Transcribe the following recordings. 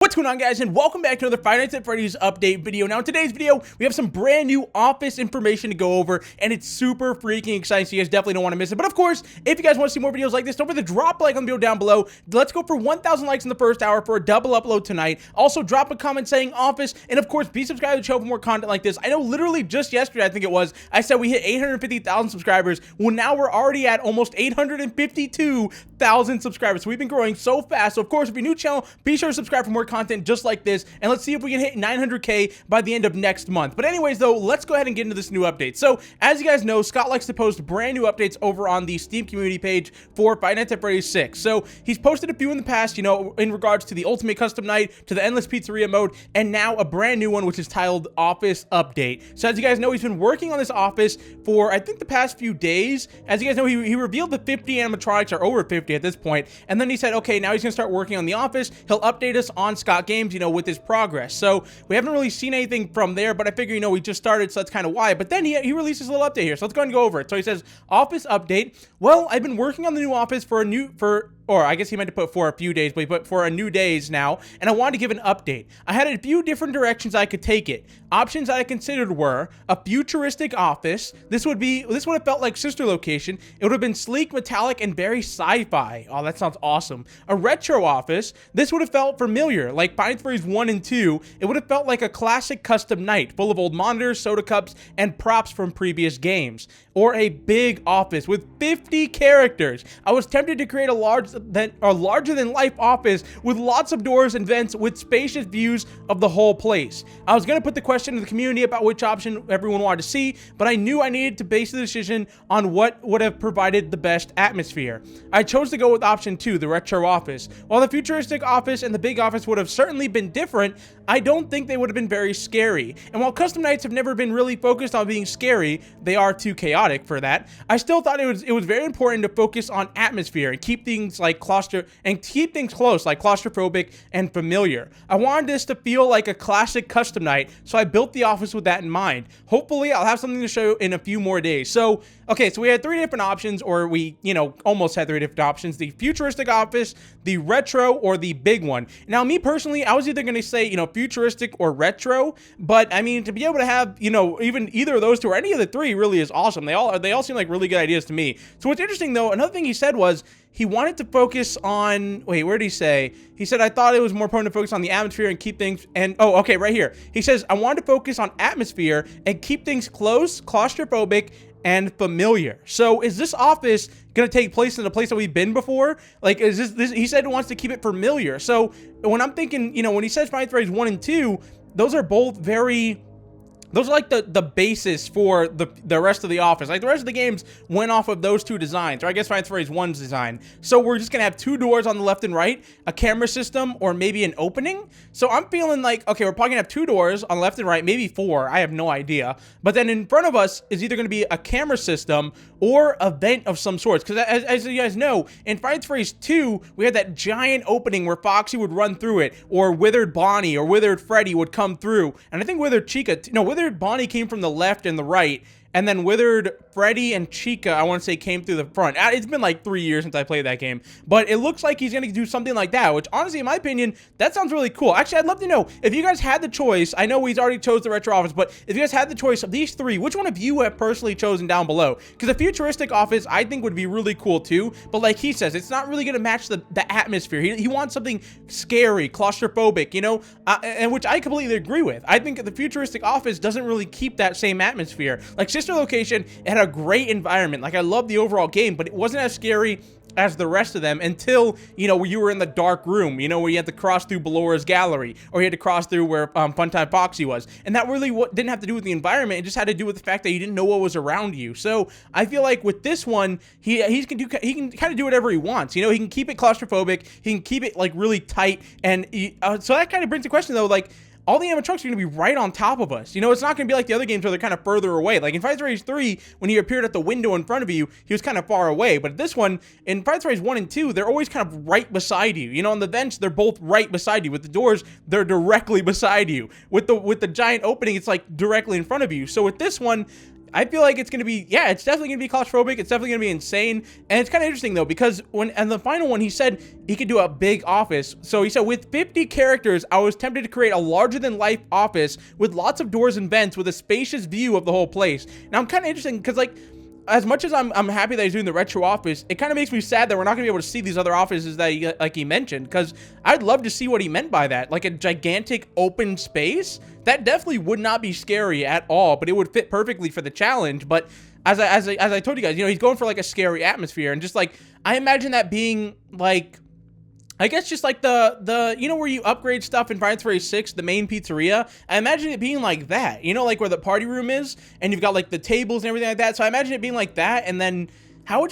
What's going on, guys, and welcome back to another Five Nights at Freddy's update video. Now in today's video we have some brand new office information to go over, and it's super freaking exciting, so you guys definitely don't want to miss it. But of course, if you guys want to see more videos like this, don't forget to drop a like on the video down below. Let's go for 1,000 likes in the first hour for a double upload tonight. Also drop a comment saying office, and of course be subscribed to the channel for more content like this. I know literally just yesterday, I think it was, I said we hit 850,000 subscribers. Well, now we're already at almost 852,000 subscribers, so we've been growing so fast. So of course, if you're new to the channel, be sure to subscribe for more content just like this, and let's see if we can hit 900k by the end of next month. But anyways, though, let's go ahead and get into this new update. So as you guys know, Scott likes to post brand new updates over on the Steam community page for Five Nights at Freddy's 6. So he's posted a few in the past, you know, in regards to the Ultimate Custom Night, to the Endless Pizzeria mode, and now a brand new one which is titled Office Update. So as you guys know, he's been working on this office for I think the past few days. As you guys know, he revealed the 50 animatronics, or over 50 at this point, and then he said, okay, now he's gonna start working on the office. He'll update us on Scott Games, you know, with his progress. So we haven't really seen anything from there, but I figure, you know, we just started, so that's kind of why. But then he releases a little update here, so let's go and go over it. So he says, office update. Well, I've been working on the new office or I guess he meant to put for a few days, but he put for a new days now, and I wanted to give an update. I had a few different directions I could take it. Options that I considered were a futuristic office. This would have felt like Sister Location. It would have been sleek, metallic, and very sci-fi. Oh, that sounds awesome. A retro office. This would have felt familiar, like Five Nights at Freddy's 1 and 2. It would have felt like a classic custom night, full of old monitors, soda cups, and props from previous games. Or a big office with 50 characters. I was tempted to create a larger than life office with lots of doors and vents with spacious views of the whole place. I was going to put the question to the community about which option everyone wanted to see, but I knew I needed to base the decision on what would have provided the best atmosphere. I chose to go with option 2, the retro office. While the futuristic office and the big office would have certainly been different, I don't think they would have been very scary. And while custom nights have never been really focused on being scary, they are too chaotic for that. I still thought it was very important to focus on atmosphere and keep things like close, like claustrophobic and familiar. I wanted this to feel like a classic custom night, so I built the office with that in mind. Hopefully, I'll have something to show in a few more days. So, okay, so we had 3 different options, or we, you know, almost had 3 different options: the futuristic office, the retro, or the big one. Now, me personally, I was either going to say, you know, futuristic or retro, but I mean, to be able to have, you know, even either of those two or any of the 3 really is awesome. They all seem like really good ideas to me. So what's interesting, though, another thing he said was he wanted to focus on, wait, where did he say? He said, I thought it was more important to focus on the atmosphere and keep things, and, oh, okay, right here. He says, I wanted to focus on atmosphere and keep things close, claustrophobic, and familiar. So is this office going to take place in a place that we've been before? Like, is this he said he wants to keep it familiar. So when I'm thinking, you know, when he says Five Nights at Freddy's 1 and 2, those are both very... those are like the basis for the rest of the office. Like, the rest of the games went off of those 2 designs, or I guess Five Nights at Freddy's 1's design. So we're just gonna have 2 doors on the left and right, a camera system, or maybe an opening. So I'm feeling like, okay, we're probably gonna have 2 doors on left and right, maybe 4, I have no idea. But then in front of us is either gonna be a camera system or a vent of some sorts. Because as you guys know, in Five Nights at Freddy's 2, we had that giant opening where Foxy would run through it, or Withered Bonnie or Withered Freddy would come through, and I think Withered Chica, no, Withered Bonnie came from the left and the right, and then Withered Freddy and Chica, I want to say, came through the front. It's been like 3 years since I played that game, but it looks like he's going to do something like that, which honestly, in my opinion, that sounds really cool. Actually, I'd love to know if you guys had the choice. I know he's already chose the retro office, but if you guys had the choice of these 3, which one of you have personally chosen down below? Because a futuristic office, I think, would be really cool too, but like he says, it's not really going to match the atmosphere. He wants something scary, claustrophobic, you know, and which I completely agree with. I think the futuristic office doesn't really keep that same atmosphere. Like Sister Location, it had a great environment. Like, I love the overall game, but it wasn't as scary as the rest of them until, you know, where you were in the dark room, you know, where you had to cross through Belora's gallery, or you had to cross through where Funtime Foxy was. And that really didn't have to do with the environment. It just had to do with the fact that you didn't know what was around you. So I feel like with this one, he can kind of do whatever he wants. You know, he can keep it claustrophobic, he can keep it like really tight, and so that kind of brings the question, though, like, all the animatronics are going to be right on top of us. You know, it's not going to be like the other games where they're kind of further away. Like in Five Nights at Freddy's 3, when he appeared at the window in front of you, he was kind of far away. But this one, in Five Nights at Freddy's 1 and 2, they're always kind of right beside you. You know, on the vents, they're both right beside you. With the doors, they're directly beside you. With the giant opening, it's like directly in front of you. So with this one, I feel like it's going to be, yeah, it's definitely going to be claustrophobic. It's definitely going to be insane. And it's kind of interesting, though, because and the final one, he said he could do a big office. So he said, with 50 characters, I was tempted to create a larger-than-life office with lots of doors and vents with a spacious view of the whole place. Now, I'm kind of interested because, like, as much as I'm happy that he's doing the retro office, it kind of makes me sad that we're not gonna be able to see these other offices that he mentioned, because I'd love to see what he meant by that. Like a gigantic open space, that definitely would not be scary at all, but it would fit perfectly for the challenge. But as I told you guys, you know, he's going for like a scary atmosphere, and just like, I imagine that being like, I guess just like the you know, where you upgrade stuff in Final Fantasy 6, the main pizzeria. I imagine it being like that, you know, like where the party room is, and you've got like the tables and everything like that. So I imagine it being like that. And then how would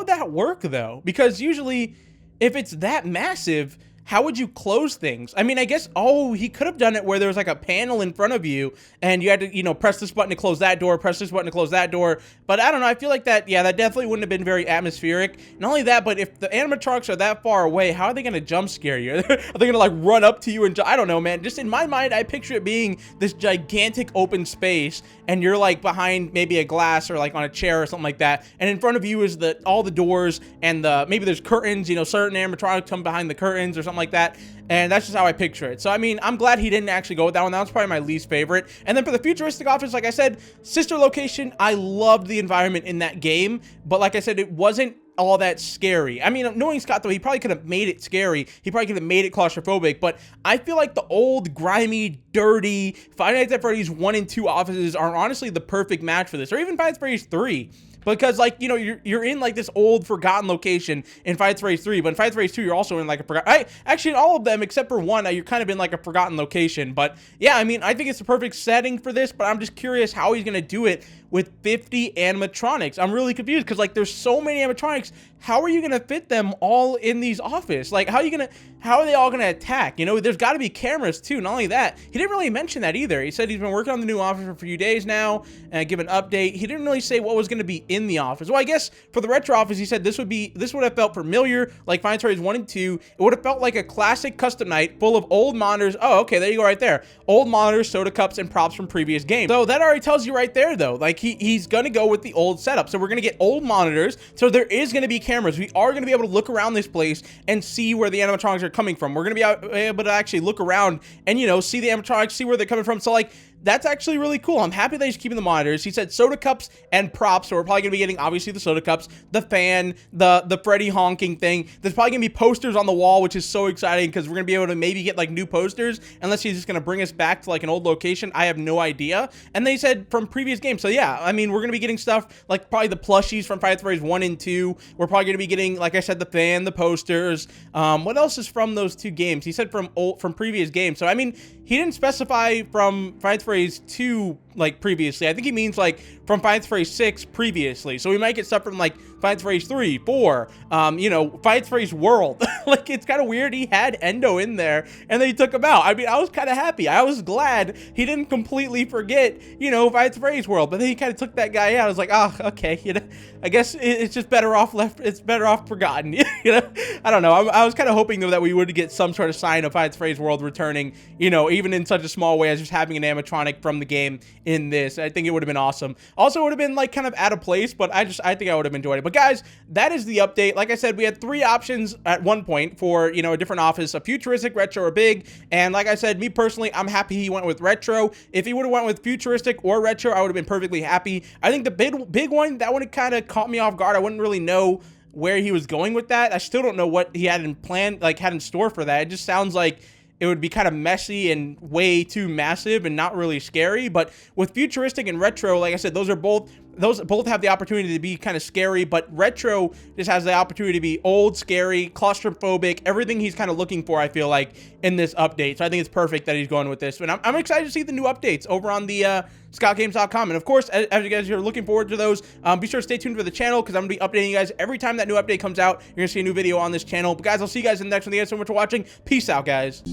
that work though? Because usually if it's that massive, how would you close things? I mean, I guess, oh, he could have done it where there was like a panel in front of you and you had to, you know, press this button to close that door, press this button to close that door. But I don't know. I feel like that, yeah, that definitely wouldn't have been very atmospheric. Not only that, but if the animatronics are that far away, how are they going to jump scare you? Are they going to like run up to you and, I don't know, man. Just in my mind, I picture it being this gigantic open space and you're like behind maybe a glass or like on a chair or something like that. And in front of you is all the doors and maybe there's curtains, you know, certain animatronics come behind the curtains or something like that. And that's just how I picture it. So, I mean, I'm glad he didn't actually go with that one. That was probably my least favorite. And then for the futuristic office, like I said, sister location, I loved the environment in that game. But like I said, it wasn't all that scary. I mean, knowing Scott, though, he probably could have made it scary. He probably could have made it claustrophobic. But I feel like the old, grimy, dirty Five Nights at Freddy's 1 and 2 offices are honestly the perfect match for this. Or even Five Nights at Freddy's 3. Because, like, you know, you're in, like, this old, forgotten location in Five Nights at Freddy's 3, but in Five Nights at Freddy's 2, you're also in, like, a forgotten... Actually, in all of them, except for one, you're kind of in, like, a forgotten location. But, yeah, I mean, I think it's the perfect setting for this, but I'm just curious how he's going to do it with 50 animatronics. I'm really confused, because, like, there's so many animatronics. How are you going to fit them all in these offices? Like, how are they all going to attack? You know, there's got to be cameras, too. Not only that, he didn't really mention that either. He said he's been working on the new office for a few days now, and give an update. He didn't really say what was going to be in the office. Well, I guess for the retro office, he said this would have felt familiar, like Final Fantasy 1 and 2. It would have felt like a classic custom night full of old monitors. Oh, okay, there you go right there. Old monitors, soda cups, and props from previous games. So that already tells you right there, though. Like, he's going to go with the old setup. So we're going to get old monitors. So there is going to be cameras. We are going to be able to look around this place and see where the animatronics are coming from. We're going to be able to actually look around and, you know, see the animatronics, see where they're coming from. So, like, that's actually really cool. I'm happy that he's keeping the monitors. He said soda cups and props, so we're probably going to be getting, obviously, the soda cups, the fan, the Freddy honking thing. There's probably going to be posters on the wall, which is so exciting because we're going to be able to maybe get, like, new posters, unless he's just going to bring us back to, like, an old location. I have no idea. And they said from previous games. So, yeah, I mean, we're going to be getting stuff like probably the plushies from Five Nights at Freddy's 1 and 2. We're probably going to be getting, like I said, the fan, the posters. What else is from those two games? He said from previous games. So, I mean, he didn't specify from Five Nights at Freddy's 2, like, previously. I think he means, like, from Five Nights at Freddy's 6 previously. So we might get stuff from, like, Five Nights at Freddy's 3, 4, you know, Five Nights at Freddy's World. Like, it's kind of weird he had Endo in there, and then he took him out. I mean, I was kind of happy. I was glad he didn't completely forget, you know, Five Nights at Freddy's World. But then he kind of took that guy out. I was like, oh, okay, you know, I guess it's just better off it's better off forgotten. You know, I don't know. I was kind of hoping, though, that we would get some sort of sign of Five Nights at Freddy's World returning, you know, even in such a small way as just having an animatronic from the game in this. I think it would have been awesome. Also, it would have been, like, kind of out of place, but I think I would have enjoyed it. But guys, that is the update. Like I said, we had 3 options at one point for, you know, a different office: a futuristic, retro, or big. And like I said, me personally, I'm happy he went with retro. If he would have went with futuristic or retro, I would have been perfectly happy. I think the big one, that one kind of caught me off guard. I wouldn't really know where he was going with that. I still don't know what he had in store for that. It just sounds like it would be kind of messy and way too massive and not really scary. But with futuristic and retro, like I said, those both have the opportunity to be kind of scary, but retro just has the opportunity to be old, scary, claustrophobic, everything he's kind of looking for, I feel like, in this update. So I think it's perfect that he's going with this. And I'm excited to see the new updates over on the scoutgames.com. And of course, as you guys are looking forward to those, be sure to stay tuned for the channel, because I'm going to be updating you guys every time that new update comes out. You're going to see a new video on this channel. But guys, I'll see you guys in the next one. Thank you guys so much for watching. Peace out, guys.